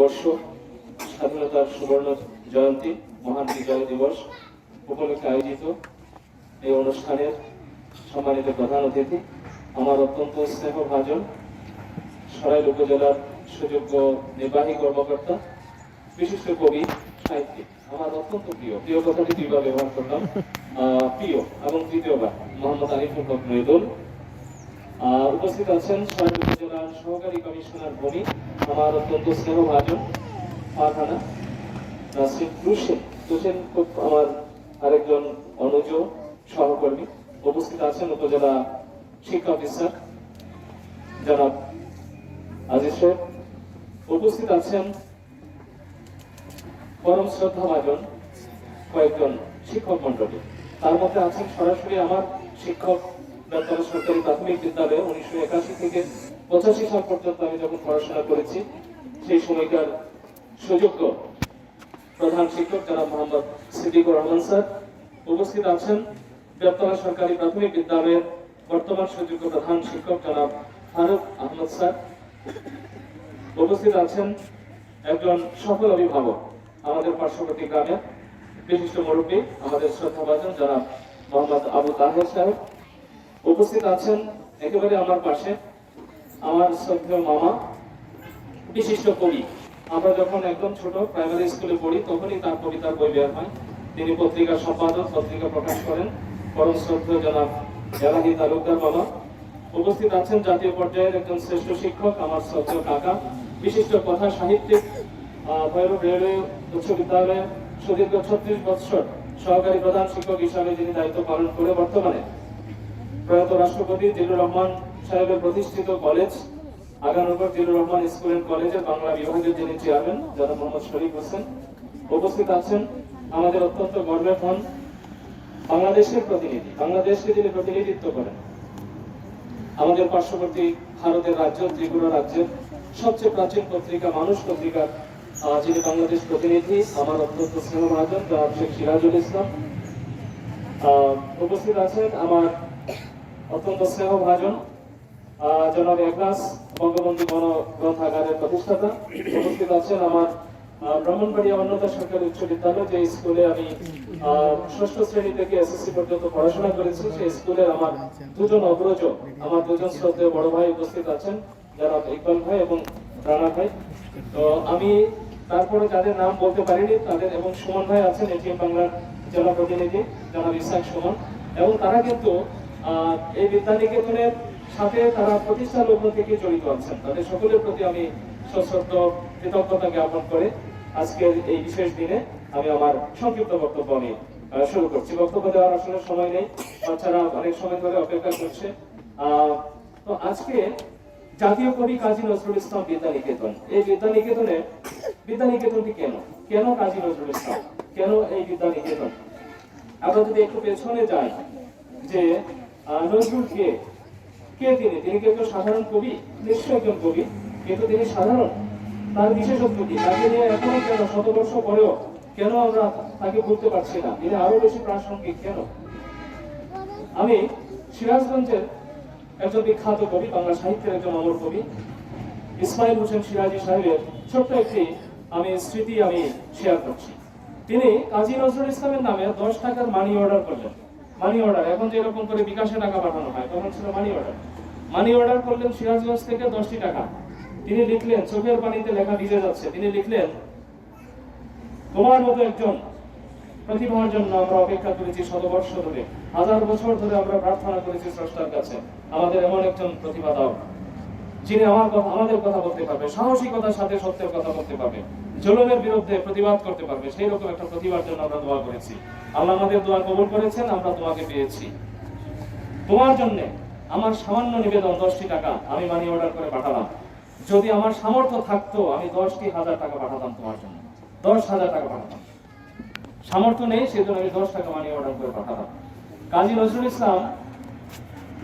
বর্ষ স্বাধীনতার সুবর্ণ জয়ন্তী মহান বিজয় দিবস উপলক্ষে আয়োজিত এই অনুষ্ঠানের সম্মানিত প্রধান অতিথি, আমার অত্যন্ত স্নেহভাজন সরাইল উপজেলার সুযোগ্য নির্বাহী কর্মকর্তা, বিশিষ্ট কবি, সাহিত্যিক, আমার অত্যন্ত প্রিয় কথাটি দুইবার ব্যবহার করলাম, প্রিয় এবং তৃতীয়বার মোহাম্মদ আরিফুল হক মৃদুল। উপস্থিত আছেন সরাইল উপজেলার সহকারী কমিশনার ভূমি, আমার অত্যন্ত স্নেহভাজন ফারহানা নাসরিন হোসেন, খুব আমার আরেকজন অনুজ সহকর্মী। উপস্থিত আছেন উপজেলা শিক্ষা অফিসার জনাব আজিজ সাহেব। উপস্থিত আছেন পরম শ্রদ্ধাভাজন কয়েকজন শিক্ষক মন্ডলী। তার মধ্যে আছেন সরাসরি আমার শিক্ষক বেলতলা সরকারি প্রাথমিক বিদ্যালয়ে 1981 থেকে 85 সাল পর্যন্ত আমি যখন পড়াশোনা করেছি সেই সময়কার সুযোগ্য প্রধান শিক্ষক জনাব মোহাম্মদ সিদ্দিকুর রহমান স্যার। উপস্থিত আছেন বেলতলা সরকারি প্রাথমিক বিদ্যালয়ের বর্তমান সুযোগ্য প্রধান শিক্ষক জনাব ফারুক আহমদ স্যার। উপস্থিত আছেন একজন সফল অভিভাবক, আমাদের পার্শ্ববর্তী গ্রামের বিশিষ্ট মুরব্বী, আমাদের শ্রদ্ধাভাজন জনাব মোহাম্মদ আবু তাহের সাহেব। উপস্থিত আছেন একেবারে আমার পাশে আমার শ্রদ্ধেয় মামা, বিশিষ্ট কবি। আমরা যখন একদম ছোট প্রাইমারি স্কুলে পড়ি তখনই তার কবিতার বই বের হয়। তিনি পত্রিকার সম্পাদক, পত্রিকা প্রকাশ করেন, পরম শ্রদ্ধেয় জনাব এলাহি তালুকদার মামা। উপস্থিত আছেন জাতীয় পর্যায়ের একজন শ্রেষ্ঠ শিক্ষক, আমার শ্রদ্ধেয় কাকা, বিশিষ্ট কথা সাহিত্যিক, ভৈরব রেলওয়ে উচ্চ বিদ্যালয়ে সুদীর্ঘ 36 বছর সহকারী প্রধান শিক্ষক হিসাবে যিনি দায়িত্ব পালন করে বর্তমানে প্রয়াত রাষ্ট্রপতি জিল্লুর রহমান সাহেবের প্রতিষ্ঠিত college Aganagar Zillur Rahman school and কলেজের বাংলা বিভাগের যিনি চেয়ারম্যান জনাব মোহাম্মদ শরীফ হোসেন। উপস্থিত আছেন আমাদের অত্যন্ত গর্বের হন বাংলাদেশের প্রতিনিধি, বাংলাদেশকে যিনি প্রতিনিধিত্ব করেন, আমাদের পার্শ্ববর্তী ভারতের রাজ্য ত্রিপুরা রাজ্যের সবচেয়ে প্রাচীন পত্রিকা মানুষ পত্রিকার যিনি বাংলাদেশ প্রতিনিধি, আমার অত্যন্ত স্নেহভাজন জনাব শেখ সিরাজুল ইসলাম। উপস্থিত আছেন আমার অত্যন্ত স্নেহভাজন জনাব একনাস বঙ্গবন্ধু গণগ্রন্থাগারের প্রতিষ্ঠাতা। উপস্থিত আছেন আমার ব্রাহ্মণবাড়িয়া অন্যতা সরকারি উচ্চ বিদ্যালয়, যে স্কুলে আমি 6ষ্ঠ শ্রেণী থেকে এসএসসি পর্যন্ত পড়াশোনা করেছি, সেই স্কুলের আমার দুজন অগ্রজ, আমার দুজন শ্রদ্ধেয় বড় ভাই উপস্থিত আছেন, জনাব ইকবাল ভাই এবং রানা ভাই। তো আমি তারপরে যাদের নাম বলতে পারিনি তাদের, এবং সুমন ভাই আছেন এটিএম বাংলার জেলা প্রতিনিধি জনাব ইসাক সুমন, এবং তারা কিন্তু এই বিদ্যানিকেতনের সাথে তারা প্রতিষ্ঠা লগ্ন থেকে জড়িত আছেন। তাদের সকলের প্রতি আমি সশ্রদ্ধ কৃতজ্ঞতা জ্ঞাপন করে আজকের এই বিশেষ দিনে আমি আমার সংক্ষিপ্ত বক্তব্য আমি শুরু করছি। বক্তব্য দেওয়ার আসলে সময় নেই, বাচ্চারা অনেক সময় ধরে অপেক্ষা করছে। তো আজকে জাতীয় কবি কাজী নজরুল ইসলাম বিদ্যানিকেতন, এই বিদ্যানিকেতনটি কেন কাজী নজরুল ইসলাম, কেন এই বিদ্যানিকেতন? আমরা যদি একটু পেছনে যাই যে নজরুল কে তিনি কি একজন সাধারণ কবি? নিশ্চয়ই একজন কবি, কিন্তু তিনি সাধারণ, তার বিশেষত্ব কি? তাকে নিয়ে এখনো কেন শতবর্ষ পরেও কেন আমরা তাকে ভুলতে পারছি না? তিনি আরো বেশি প্রাসঙ্গিক কেন? আমি সিরাজগঞ্জের একজন বিখ্যাত কবি, বাংলা সাহিত্যের একজন অমর কবি ইসমাইল হোসেন সিরাজি সাহেবের ছোট্ট একটি আমি স্মৃতি আমি শেয়ার করছি। তিনি কাজী নজরুল ইসলামের নামে 10 টাকার মানি অর্ডার করলেন। মানি অর্ডার, এখন যে এরকম করে বিকাশে টাকা পাঠানো হয়, তখন ছিল মানি অর্ডার করলেন সিরাজগঞ্জ থেকে 10টি টাকা। তিনি লিখলেন, চোখের পানিতে লেখা ভিজে যাচ্ছে, তিনি লিখলেন, তোমার মতো একজন প্রতিভার জন্য আমরা অপেক্ষা করেছি শতবর্ষ ধরে, 1000 বছর ধরে আমরা প্রার্থনা করেছি স্রষ্টার কাছে, আমাদের এমন একজন প্রতিভা দাও যিনি আমাদের কথা বলতে পারবে, সাহসিকতার সাথে সত্যের কথা বলতে পারবে, জুলুমের বিরুদ্ধে প্রতিবাদ করতে পারবে, সেই রকম একটা প্রতিভার জন্য আমরা দোয়া করেছি। আল্লাহ আমাদের দোয়া কবুল করেছেন, আমরা তোমাকে পেয়েছি। তোমার জন্য আমার সামান্য নিবেদন 10টি টাকা আমি মানি অর্ডার করে পাঠালাম। যদি আমার সামর্থ্য থাকতো আমি 10,000 টাকা পাঠাতাম তোমার জন্য, 10,000 টাকা পাঠাতাম। সামর্থ্য নেই, সেজন্য আমি 10 টাকা মানি অর্ডার করে পাঠালাম। কাজী নজরুল ইসলাম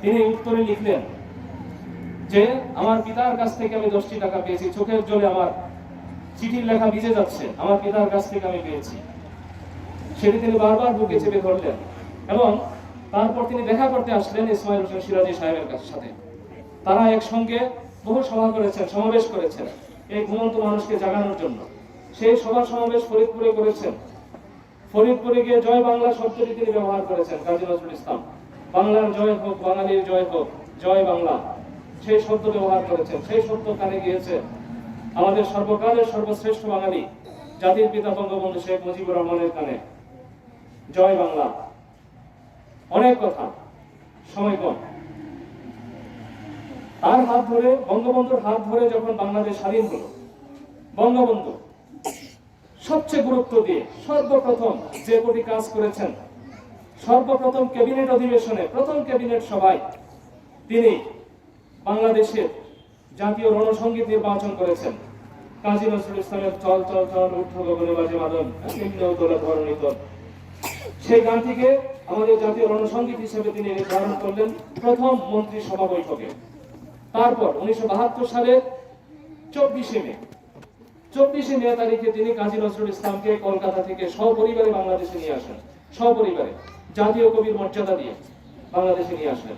তিনি উত্তরে লিখলেন যে আমার পিতার কাছ থেকে আমি 10টি টাকা পেয়েছি, চোখের জলে আমার চিঠির লেখা ভিজে যাচ্ছে, আমার পিতার কাছ থেকে আমি পেয়েছি। সেটি তিনি বারবার বুকে চেপে ধরলেন এবং তারপর তিনি দেখা করতে আসলেন ইসমাইল হোসেন সিরাজি সাহেবের সাথে। তারা একসঙ্গে বহু সভা করেছেন, সমাবেশ করেছেন। এই ঘুমন্ত মানুষকে জাগানোর জন্য। সেই সভা সমাবেশ ফরিদপুরে করেছেন। ফরিদপুরে গিয়ে জয় বাংলা শব্দটি তিনি ব্যবহার করেছেন কাজী নজরুল ইসলাম। বাংলার জয় হোক, বাঙালির জয় হোক, জয় বাংলা, সেই শব্দ ব্যবহার করেছেন। সেই শব্দ কানে গিয়েছে আমাদের সর্বকালের সর্বশ্রেষ্ঠ বাঙালি জাতির পিতা বঙ্গবন্ধু শেখ মুজিবুর রহমানের কানে। জয় বাংলা। অনেক কথা, সময় কম। তার হাত ধরে, বঙ্গবন্ধুর হাত ধরে যখন বাংলাদেশ স্বাধীন হলো, বঙ্গবন্ধু সবচেয়ে গুরুত্ব দিয়ে সর্বপ্রথম যে কটি কাজ করেছেন, সর্বপ্রথম ক্যাবিনেট অধিবেশনে, প্রথম ক্যাবিনেট সভায় তিনি বাংলাদেশের জাতীয় রণসঙ্গীত নির্বাচন করেছেন। কাজী নজরুল ইসলামের চল চল চল ঊর্ধ্ব গগনে বাজে মাদল, নিম্ন তোলা ধরণী তল, সেই গানটিকে আমাদের জাতীয় রণসঙ্গীত হিসেবে তিনি নির্ধারণ করলেন প্রথম মন্ত্রিসভা বৈঠকে। তারপর 1972 সালের 24শে মে তারিখে তিনি কাজী নজরুল ইসলামকে কলকাতা থেকে সপরিবারে বাংলাদেশে নিয়ে আসেন। সপরিবারে জাতীয় কবির মর্যাদা দিয়ে বাংলাদেশে নিয়ে আসলেন।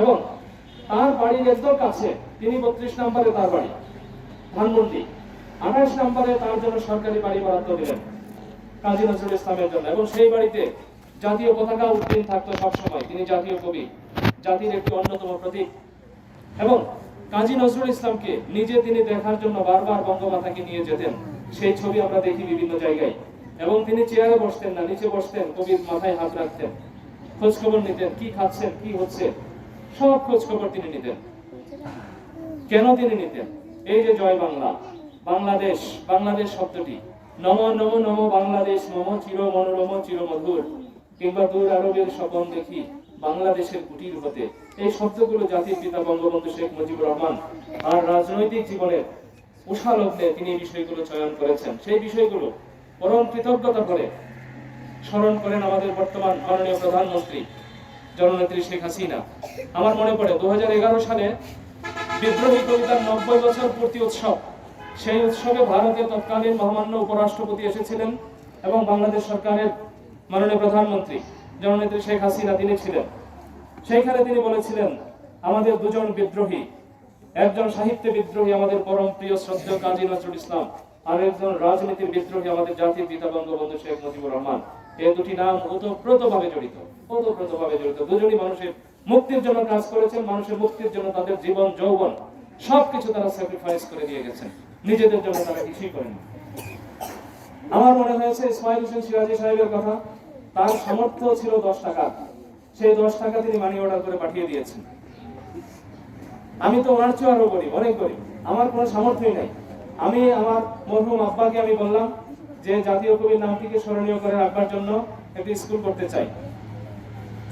এবং তার বাড়ির একদম কাছে, তিনি 32 নম্বরে তার বাড়ি ধানমন্ডি, 28 নম্বরে তার জন্য সরকারি বাড়ি বরাদ্দ দিলেন কাজী নজরুল ইসলামের জন্য। এবং সেই বাড়িতে জাতীয় পতাকা উড্ডীন থাকতো সবসময়। তিনি জাতীয় কবি, জাতির একটি অন্যতম প্রতীক। এবং কাজী নজরুল ইসলামকে নিজে তিনি দেখার জন্য বারবার বঙ্গমাতাকে নিয়ে যেতেন। সেই ছবি আমরা দেখি বিভিন্ন জায়গায়। এবং তিনি চেয়ারে বসতেন না, নিচে বসতেন, কবির মাথায় হাত রাখতেন, খোঁজ খবর নিতেন, কি খাচ্ছেন, কি হচ্ছে, সব খোঁজ খবর তিনি নিতেন। কেন তিনি নিতেন? এই যে জয় বাংলা, বাংলাদেশ, বাংলাদেশ শব্দটি, নম নম নম বাংলাদেশ, মম চির মনোরম চির মধুর, কিংবা দূর আরবের স্বপন দেখি বাংলাদেশের কুটির হতে, এই শব্দগুলো জাতির পিতা বঙ্গবন্ধু শেখ মুজিবুর রহমান আর রাজনৈতিক জীবনের উষালগ্নে তিনি এই বিষয়গুলো চয়ন করেছেন। সেই বিষয়গুলো পরম কৃতজ্ঞতা করে স্মরণ করেন আমাদের বর্তমান মাননীয় প্রধানমন্ত্রী জননেত্রী শেখ হাসিনা। আমার মনে পড়ে 2011 সালে বিদ্রোহী কবিতার 90 বছর পূর্তি উৎসব। সেই উৎসবে ভারতের তৎকালীন মহামান্য উপরাষ্ট্রপতি এসেছিলেন এবং বাংলাদেশ সরকারের মাননীয় প্রধানমন্ত্রী জননেত্রী শেখ হাসিনা তিনি ছিলেন। সেইখানে তিনি বলেছিলেন, আমাদের দুজন বিদ্রোহী, একজন সাহিত্য বিদ্রোহী আমাদের পরম প্রিয় শ্রদ্ধেয় কাজী নজরুল ইসলাম, আর একজন রাজনীতির বিদ্রোহী আমাদের জাতির পিতা বঙ্গবন্ধু শেখ মুজিবুর রহমান। এই দুটি নাম ওতপ্রোতভাবে জড়িত, ওতপ্রোতভাবে জড়িত। দুজনই মানুষের মুক্তির জন্য কাজ করেছেন, মানুষের মুক্তির জন্য তাদের জীবন যৌবন সবকিছু তারা স্যাক্রিফাইস করে দিয়ে গেছেন, নিজেদের জন্য তারা কিছুই করেন। আমার মনে হয়েছে ইসমাইল হোসেন সিরাজি সাহেবের কথা। তার সামর্থ্য ছিল 10 টাকা, সেই 10 টাকা তিনি মানি অর্ডার করে পাঠিয়ে দিয়েছেন। আমি তো ওনার চেয়ে আরো গরিব, অনেক গরিব, আমার কোনো সামর্থ্যই নাই। আমি আমার মরহুম আব্বাকে আমি বললাম যে জাতীয় কবির নামটিকে স্মরণীয় করে রাখবার জন্য একটি স্কুল করতে চাই,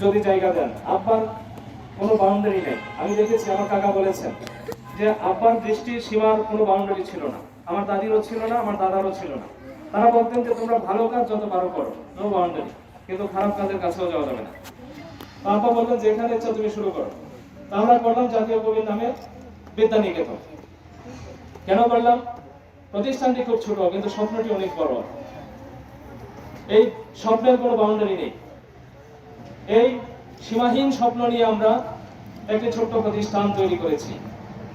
যদি জায়গা দেন। আব্বার কোনো বাউন্ডারি নেই। আমি দেখেছি, আমার কাকা বলেছেন যে আব্বার দৃষ্টির সীমার কোনো বাউন্ডারি ছিল না, আমার দাদিরও ছিল না, আমার দাদারও ছিল না। তারা বলতেন যে তোমরা ভালো কাজ যত পারো করো, নো বাউন্ডারি, কিন্তু খারাপ কাজের কাছেও যাওয়া যাবে না। আব্বা বললেন যেখানে ইচ্ছা তুমি শুরু করো। তা আমরা করলাম জাতীয় কবির নামে বিদ্যানিকেতন। কেন করলাম? প্রতিষ্ঠানটি খুব ছোট, কিন্তু স্বপ্নটি অনেক বড়। এই স্বপ্নের কোনো বাউন্ডারি নেই। এই সীমাহীন স্বপ্ন নিয়ে আমরা একটি ছোট্ট প্রতিষ্ঠান তৈরি করেছি।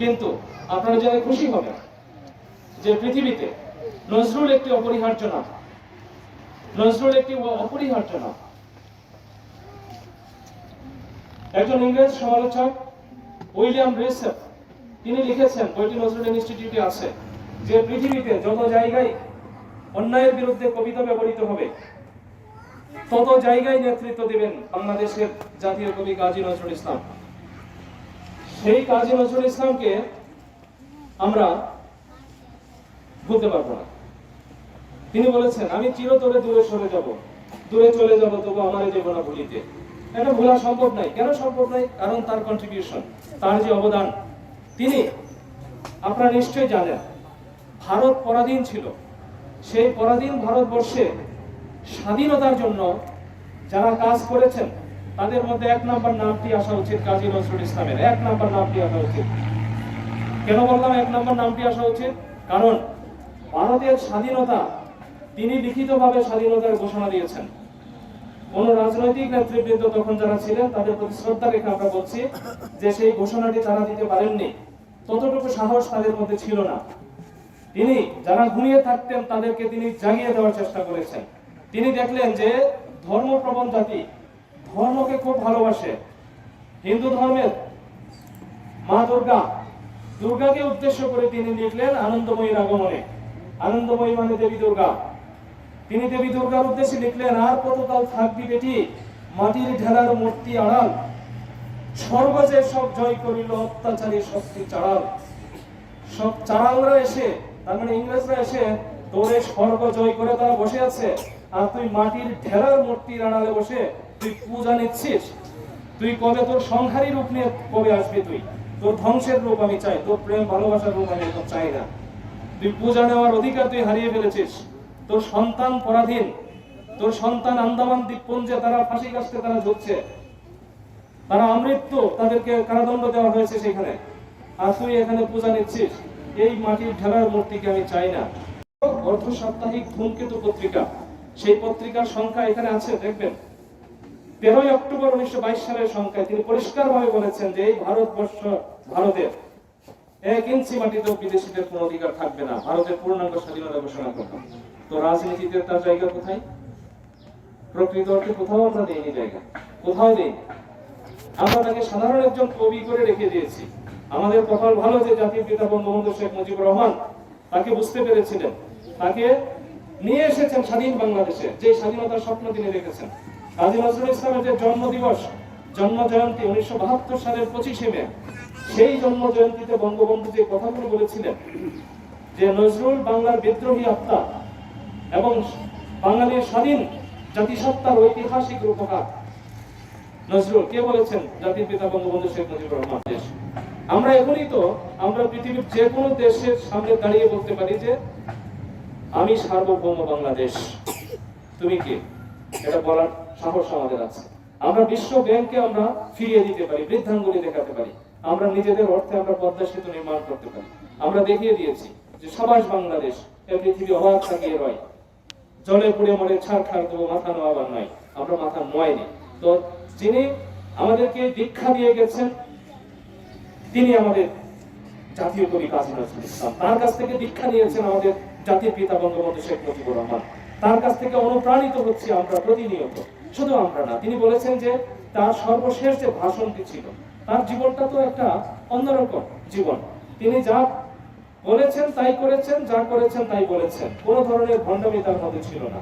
কিন্তু আপনারা জেনে খুশি হবেন যে পৃথিবীতে নজরুল একটি অপরিহার্য নাম, নজরুল একটি অপরিহার্য নাম। একজন ইংরেজ সমালোচক উইলিয়াম রিসেপ তিনি লিখেছেন, বইটি নজরুল ইনস্টিটিউটে আছে, যে পৃথিবীতে যত জায়গায় অন্যায়ের বিরুদ্ধে কবিতা ব্যবহৃত হবে তত জায়গায় নেতৃত্ব দিবেন বাংলাদেশের জাতীয় কবি কাজী নজরুল ইসলাম। সেই কাজী নজরুল ইসলামকে আমরা ভুলতে পারবো না। তিনি বলেছেন, আমি চিরতরে দূরে সরে যাব, দূরে চলে যাব, তবু আমার এই জীবন ভুলিতে। এটা ভোলা সম্ভব নাই। কেন সম্ভব নাই? কারণ তার কন্ট্রিবিউশন, তার যে অবদান। তিনি, আপনারা নিশ্চয়ই জানেন, ভারত পরাধীন ছিল। সেই পরাধীন ভারতবর্ষে স্বাধীনতার জন্য যারা কাজ করেছেন তাদের মধ্যে 1 নম্বর নামটি আসা উচিত কাজী নজরুল ইসলামের। 1 নম্বর নামটি আসা উচিত। কেন বললাম 1 নম্বর নামটি আসা উচিত? কারণ ভারতের স্বাধীনতা তিনি লিখিতভাবে স্বাধীনতার ঘোষণা দিয়েছেন। কোন রাজনৈতিক নেতৃবৃন্দ তখন যারা ছিলেন তাদের প্রতি শ্রদ্ধা রেখে আমরা বলছি যে সেই ঘোষণাটি তারা দিতে পারেননি, ততটুকু সাহস তাদের মধ্যে ছিল না। তিনি যারা ঘুমিয়ে থাকতেন তাদেরকে তিনি জাগিয়ে দেওয়ার চেষ্টা করেছেন। তিনি দেখলেন যে ধর্মপ্রবণ জাতি ধর্মকে খুব ভালোবাসে। হিন্দু ধর্মের মা দুর্গাকে উদ্দেশ্য করে তিনি লিখলেন আনন্দময়ীর আগমনে। আনন্দময়ী মানে দেবী দুর্গা। তিনি দেবী দুর্গার উদ্দেশ্যে লিখলেন, আর কতকাল থাকবি বেটি মাটির ঢেলার মূর্তি আড়াল, স্বর্গ যে সব জয় করিল অত্যাচারী শক্তি চাড়াল। সব চাড়ালরা এসে, তার মানে ইংরেজরা এসে তোরে স্বর্গ জয় করে তারা বসে আছে, আর তুই মাটির ঢেলার মূর্তির আড়ালে বসে তুই পূজা নিচ্ছিস। তুই কবে তোর সংহারী রূপ নিয়ে কবে আসবি? তুই তোর ধ্বংসের রূপ আমি চাই, তোর প্রেম ভালোবাসার রূপ আমি এখন চাই না। তুই পূজা নেওয়ার অধিকার তুই হারিয়ে ফেলেছিস। তোর সন্তান পরাধীন, তোর সন্তান আন্দামান দ্বীপপুঞ্জে তারা ফাঁসি কাস্তে তারা ঝুঁকছে, তারা আমৃত্যু, তাদেরকে কারাদণ্ড দেওয়া হয়েছে সেখানে, আর তুই এখানে পূজা নিচ্ছিস। এই মাটির ঢেলার মূর্তিকে আমি চাই না। অর্ধ সাপ্তাহিক ধূমকেতু পত্রিকা, সেই পত্রিকার সংখ্যা এখানে আছে, দেখবেন 13 অক্টোবর 1922 সালের সংখ্যায় তিনি পরিষ্কার ভাবে বলেছেন যে এই ভারতবর্ষ, ভারতের 1 ইঞ্চি মাটিতেও বিদেশিদের কোনো অধিকার থাকবে না, ভারতের পূর্ণাঙ্গ স্বাধীনতা ঘোষণা করবে। তো রাজনীতিতে তার জায়গা কোথায়? প্রকৃত অর্থে কোথাও আমরা দেইনি জায়গা, কোথাও দেইনি। আমরা তাকে সাধারণ একজন কবি করে রেখে দিয়েছি। আমাদের কপাল ভালো যে জাতির পিতা বঙ্গবন্ধু শেখ মুজিবুর রহমান তাকে বুঝতে পেরেছিলেন, তাকে নিয়ে এসেছেন স্বাধীন বাংলাদেশে, যে স্বাধীনতার স্বপ্ন তিনি রেখেছেন। কাজী নজরুল ইসলামের যে জন্ম দিবস, জন্ম জয়ন্তী 1972 সালের 25শে মে, সেই জন্ম জয়ন্তীতে বঙ্গবন্ধু যে কথাগুলো বলেছিলেন যে নজরুল বাংলার বিদ্রোহী আত্মা এবং বাঙালির স্বাধীন জাতিসত্তার ঐতিহাসিক রূপকার। নজরুল কে বলেছেন? জাতির পিতা বঙ্গবন্ধু শেখ মুজিবুর রহমান। আমরা এখনই তো আমরা পৃথিবীর যে কোনো দেশের সামনে দাঁড়িয়ে বলতে পারি যে আমি সার্বভৌম বাংলাদেশ, তুমি কে? এটা বলার সাহস আমাদের আছে। আমরা বিশ্ব ব্যাংকে আমরা ফিরিয়ে দিতে পারি, বৃদ্ধাঙ্গুলি দেখাতে পারি, আমরা নিজেদের অর্থে আমরা পদ্মা সেতু নির্মাণ করতে পারি। আমরা দেখিয়ে দিয়েছি যে সাবাস বাংলাদেশ, এই পৃথিবী অবাক থাকিয়ে রয়, জলে পুড়ে মরে ছাড়খাড় দেবো, মাথা নোয়াবার নয়। আমরা মাথা নোয়াইনি। তো যিনি আমাদেরকে দীক্ষা দিয়ে গেছেন তিনি আমাদের জাতীয় কবি কাজী নজরুল ইসলাম। তার কাছ থেকে দীক্ষা নিয়েছেন আমাদের জাতির পিতা বঙ্গবন্ধু শেখ মুজিবুর রহমান। তার কাছ থেকে অনুপ্রাণিত হচ্ছে আমরা প্রতিনিয়ত। শুধু আমরা না, তিনি বলেছেন যে তার সর্বশেষ যে ভাষণটি ছিল, তার জীবনটা তো একটা অন্যরকম জীবন। তিনি যা বলেছেন তাই করেছেন, যা করেছেন তাই বলেছেন, কোন ধরনের ভণ্ডামি তার মধ্যে ছিল না।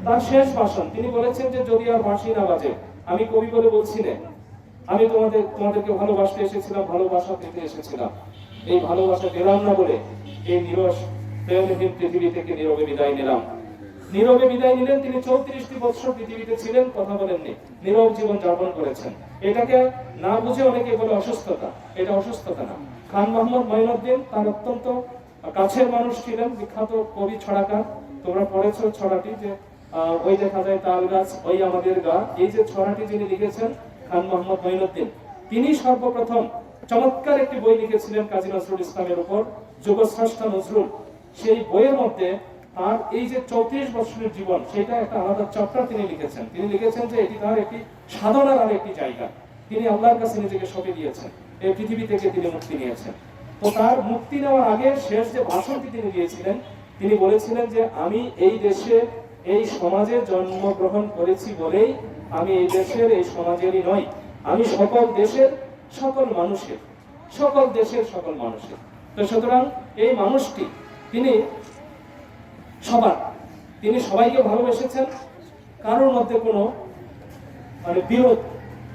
তার শেষ ভাষণ তিনি বলেছেন যে যদি আর বাঁশি না বাজে, আমি কবি বলে বলছি না, আমি তোমাদেরকে ভালোবাসতে এসেছিলাম, ভালোবাসা পেতে এসেছিলাম। এই ভালোবাসা পেলাম না বলে এই নিরস প্রেমহীন পৃথিবী থেকে নীরবে বিদায় নিলাম। নীরবে বিদায় নিলেন। তিনি 34টি বছর পৃথিবীতে ছিলেন, কথা বলেননি, নীরব জীবন যাপন করেছেন। এটাকে না বুঝে অনেকে বলে অসুস্থতা, এটা অসুস্থতা না। খান মোহাম্মদ মঈনুদ্দিন তার অত্যন্ত কাছের মানুষ ছিলেন, বিখ্যাত কবি ছড়াকার। তোমরা পড়েছো ছড়াটি যে ওই দেখা যায় তাল গাছ ওই আমাদের গা, এই যে ছড়াটি যিনি লিখেছেন খান মোহাম্মদ মঈনুদ্দিন, তিনি সর্বপ্রথম চমৎকার একটি বই লিখেছিলেন কাজী নজরুল ইসলামের উপর, যুগস্রষ্টা নজরুল। সেই বইয়ের মধ্যে তার এই যে 34 বছরের জীবন, সেটা একটা আলাদা চ্যাপ্টার তিনি লিখেছেন। তিনি লিখেছেন যে এটি তার একটি সাধনার আর একটি জায়গা। তিনি আল্লাহর কাছে নিজেকে সঁপে দিয়েছেন, এই পৃথিবী থেকে তিনি মুক্তি নিয়েছেন। তো তার মুক্তি নেওয়ার আগে শেষ যে ভাষণটি তিনি দিয়েছিলেন, তিনি বলেছিলেন যে আমি এই দেশে এই সমাজে জন্মগ্রহণ করেছি বলেই আমি এই দেশের এই সমাজেরই নয়, আমি সকল দেশের সকল মানুষের, সকল দেশের সকল মানুষের। তো সুতরাং এই মানুষটি তিনি সবার, তিনি সবাইকে ভালোবেসেছেন, কারোর মধ্যে কোনো বিরোধ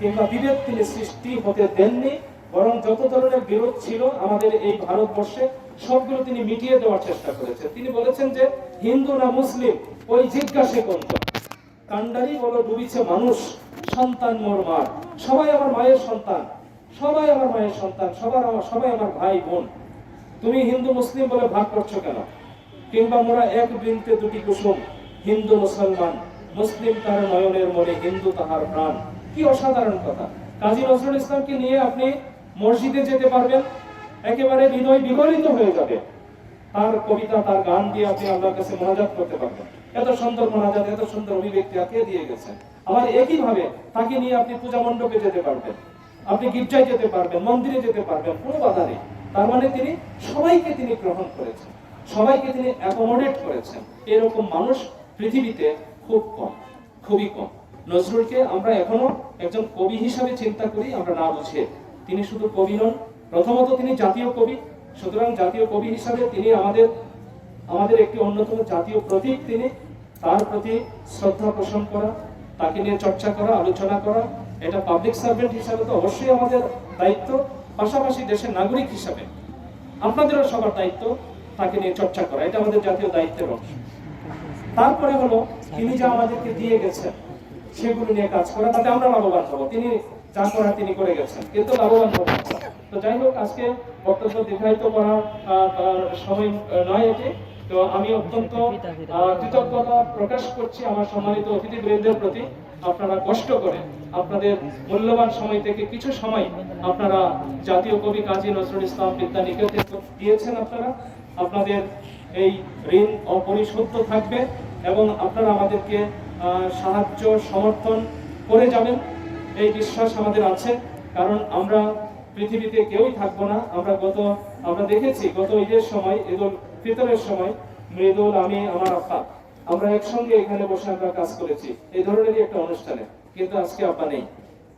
কিংবা বিভেদ তিনি সৃষ্টি হতে দেননি, বরং যত ধরনের বিরোধ ছিল আমাদের এই ভারতবর্ষে সবগুলো তিনি মিটিয়ে দেওয়ার চেষ্টা করেছেন। তিনি বলেছেন যে হিন্দু না মুসলিম ওই জিজ্ঞাসে কোনটা, কান্ডারি বলো ডুবিছে মানুষ, সন্তান মোর মার, সবাই আমার মায়ের সন্তান, সবাই আমার মায়ের সন্তান, সবাই আমার ভাই বোন। তুমি হিন্দু মুসলিম বলে ভাগ করছো কেন? কিংবা মোরা এক বৃন্তে দুটি কুসুম, হিন্দু মুসলমান, মুসলিম তার নয়নের মনে, হিন্দু তাহার প্রাণ। কি অসাধারণ কথা! কাজী নজরুল ইসলামকে নিয়ে আপনি মসজিদে যেতে পারবেন, একেবারে হৃদয় বিগলিত হয়ে যাবে। তার কবিতা, তার গান দিয়ে আপনি আল্লাহর কাছে মোনাজাত করতে পারবেন। এত সুন্দর মোনাজাত, এত সুন্দর অভিব্যক্তি আপনি দিয়ে গেছেন। আবার একই ভাবে তাকে নিয়ে আপনি পূজা মণ্ডপে যেতে পারবেন, আপনি গির্জায় যেতে পারবেন, মন্দিরে যেতে পারবেন, কোনো বাধা নেই। তার মানে তিনি সবাইকে তিনি গ্রহণ করেছেন, সবাইকে তিনি অ্যাকোমোডেট করেছেন। এরকম মানুষ পৃথিবীতে খুব কম, খুবই কম। নজরুলকে আমরা এখনো একজন কবি হিসাবে চিন্তা করি, আমরা না বুঝে। তিনি শুধু কবি নন, প্রথমত তিনি জাতীয় কবি। সুতরাং জাতীয় কবি হিসাবে তিনি আমাদের একটি অন্যতম জাতীয় প্রতীক। তিনি তার প্রতি শ্রদ্ধা পোষণ করা, তাকে নিয়ে চর্চা করা, আলোচনা করা, এটা পাবলিক সার্ভেন্ট হিসাবে তো অবশ্যই আমাদের দায়িত্ব। পাশাপাশি দেশের নাগরিক হিসাবে আপনাদেরও সবার দায়িত্ব তাকে নিয়ে চর্চা করা, এটা আমাদের জাতীয় দায়িত্বের অংশ। তারপরে হলো তিনি যা আমাদেরকে দিয়ে গেছেন সেগুলো নিয়ে কাজ করা, তাতে আমরা লাভবান হবো। তিনি যা করার তিনি করে গেছেন, কিন্তু লাভবান হবো। তো যাই হোক, আজকে বক্তব্য দীর্ঘায়িত করার সময় নয় এটি। তো আমি অত্যন্ত কৃতজ্ঞতা প্রকাশ করছি আমার সম্মানিত অতিথিবৃন্দের প্রতি। আপনারা কষ্ট করে আপনাদের মূল্যবান সময় থেকে কিছু সময় আপনারা জাতীয় কবি কাজী নজরুল ইসলাম বিদ্যা নিকেতনে দিয়েছেন। আপনাদের এই ঋণ অপরিশোধ্য থাকবে এবং আপনারা আমাদেরকে সাহায্য সমর্থন করে যাবেন, এই বিশ্বাস আমাদের আছে। কারণ আমরা পৃথিবীতে কেউই থাকবো না। আমরা দেখেছি গত ঈদের সময়, ঈদুল ফিতরের সময় মৃদুল, আমি, আমার আব্বা, আমরা একসঙ্গে এখানে বসে আমরা কাজ করেছি এই ধরনেরই একটা অনুষ্ঠানে। কিন্তু আজকে আব্বা নেই,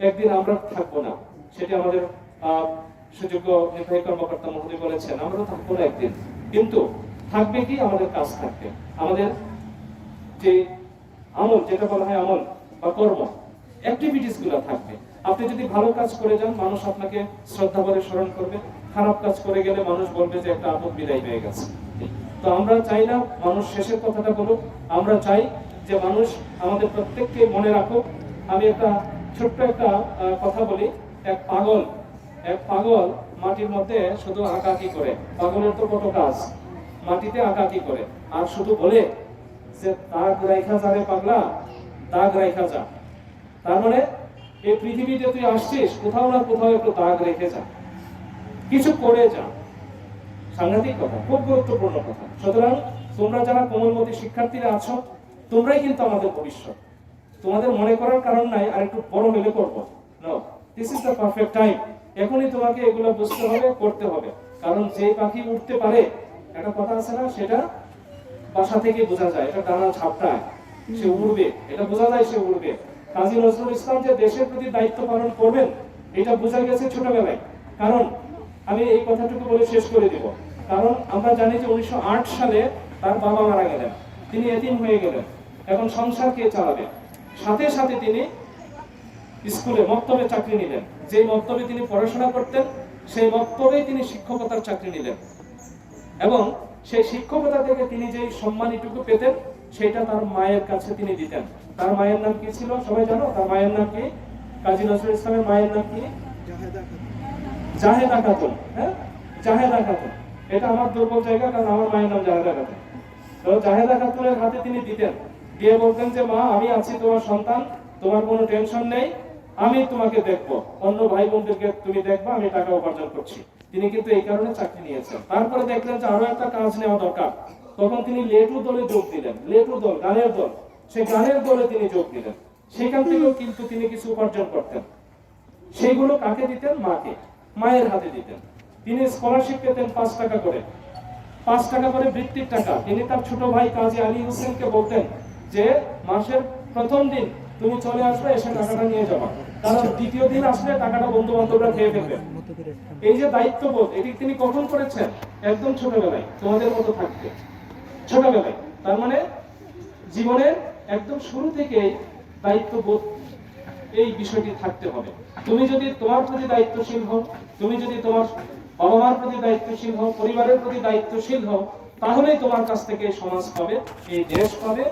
একদিন আমরা থাকবো না, সেটি আমাদের সুযোগ্য নির্বাহী কর্মকর্তা মহোদয় বলেছেন, আমরাও থাকবো না একদিন। কিন্তু থাকবে কি, আমাদের কাজ থাকবে, আমাদের যে আমল, যেটা বলা হয় আমল বা কর্ম, অ্যাক্টিভিটিস গুলো থাকবে। আপনি যদি ভালো কাজ করে যান, মানুষ আপনাকে শ্রদ্ধা করে স্মরণ করবে। খারাপ কাজ করে গেলে মানুষ বলবে যে একটা আপদ বিদায় হয়ে গেছে। তো আমরা চাই না মানুষ শেষের কথাটা বলুক, আমরা চাই যে মানুষ আমাদের প্রত্যেককে মনে রাখুক। আমি একটা ছোট্ট একটা কথা বলি। এক পাগল মাটির মধ্যে শুধু আঁকাকি করে, পাগলের তো কত কাজ, মাটিতে আঁকাকি করে আর শুধু বলে যে দাগ রাইখা যা রে পাগলা, দাগ রাইখা যা। তার মানে এই পৃথিবীতে তুই আসছিস, কোথাও না কোথাও একটু দাগ রেখে যা, কিছু করে যা। সাংঘাতিক কথা, খুব গুরুত্বপূর্ণ কথা। সুতরাং তোমরা যারা কোমলমতি শিক্ষার্থীরা আছো, তোমরাই কিন্তু আমাদের ভবিষ্যৎ। তোমাদের মনে করার কারণ নাই আর একটু বড় হলে করবো, no, this is the perfect time. এখনই তোমাকে এগুলো বুঝতে হবে, করতে হবে। কারণ যে পাখি উঠতে পারে, একটা কথা আছে না, সেটা বাসা থেকে বোঝা যায়, এটা ডানা ঝাপটায়, সে উড়বে, এটা বোঝা যায় সে উড়বে। কাজী নজরুল ইসলাম যে দেশের প্রতি দায়িত্ব পালন করবেন, এটা বোঝা গেছে ছোটবেলায়। কারণ আমি এই কথাটুকু বলে শেষ করে দিব। কারণ আমরা জানি যে 1908 সালে তার বাবা মারা গেলেন, তিনি এতিম হয়ে গেলেন। এখন সংসার কে চালাবে? সাথে সাথে তিনি স্কুলে মক্তবে চাকরি নিলেন। যে মক্তবে তিনি পড়াশোনা করতেন, সেই মক্তবেই তিনি শিক্ষকতার চাকরি নিলেন। এবং সেই শিক্ষকতা থেকে তিনি যে সম্মানটুকু পেতেন, সেটা তার মায়ের কাছে তিনি দিতেন। তার মায়ের নাম কি ছিল সবাই জানো? তার মায়ের নাম কি? কাজী নজরুল ইসলামের মায়ের নাম কি? জাহেদা খাতুন। হ্যাঁ, জাহেদা খাতুন। এটা আমার দুর্বল জায়গা, কারণ আমার মায়ের নাম জাহেদা খাতুন। তো জাহেদা খাতুনের হাতে তিনি দিতেন, দিয়ে বলতেন যে মা, আমি আছি তোমার সন্তান, তোমার কোনো টেনশন নেই, আমি তোমাকে দেখবো, অন্য ভাই বোনদেরকে তুমি দেখবা, আমি টাকা উপার্জন করছি। তিনি কিন্তু এই কারণে চাকরি নিয়েছেন। তারপরে দেখলেন যে আরো একটা কাজ নেওয়া দরকার, তখন তিনি লেটু দলে যোগ দিলেন। লেটু দল, গানের দল, সেই গানের দলে তিনি যোগ দিলেন। সেখান থেকেও কিন্তু তিনি কিছু উপার্জন করতেন। সেইগুলো কাকে দিতেন? মাকে, মায়ের হাতে দিতেন। তিনি স্কলারশিপ পেতেন 5 টাকা করে, 5 টাকা করে বৃত্তির টাকা। তিনি তার ছোট ভাই কাজী আলী হোসেনকে বলতেন যে মাসের প্রথম দিন তুমি চলে আসবে, এসে টাকাটা নিয়ে যাবা, কারণ দ্বিতীয় দিন আসলে টাকাটা বন্ধু বান্ধবরা খেয়ে ফেলবে। এই যে দায়িত্ববোধ, এটি তিনি কখন করেছেন? একদম ছোটবেলায়, তোমাদের মতো থাকতে ছোটবেলায়। তার মানে জীবনের একদম শুরু থেকে দায়িত্ববোধ, এই বিষয়টি থাকতে হবে। তুমি যদি তোমার প্রতি দায়িত্বশীল হও, তুমি যদি তোমার বাবা মার প্রতি দায়িত্বশীল হও, পরিবারের প্রতি দায়িত্বশীল হও, তাহলেই তোমার কাছ থেকে সমাজ পাবে, এই দেশ পাবে।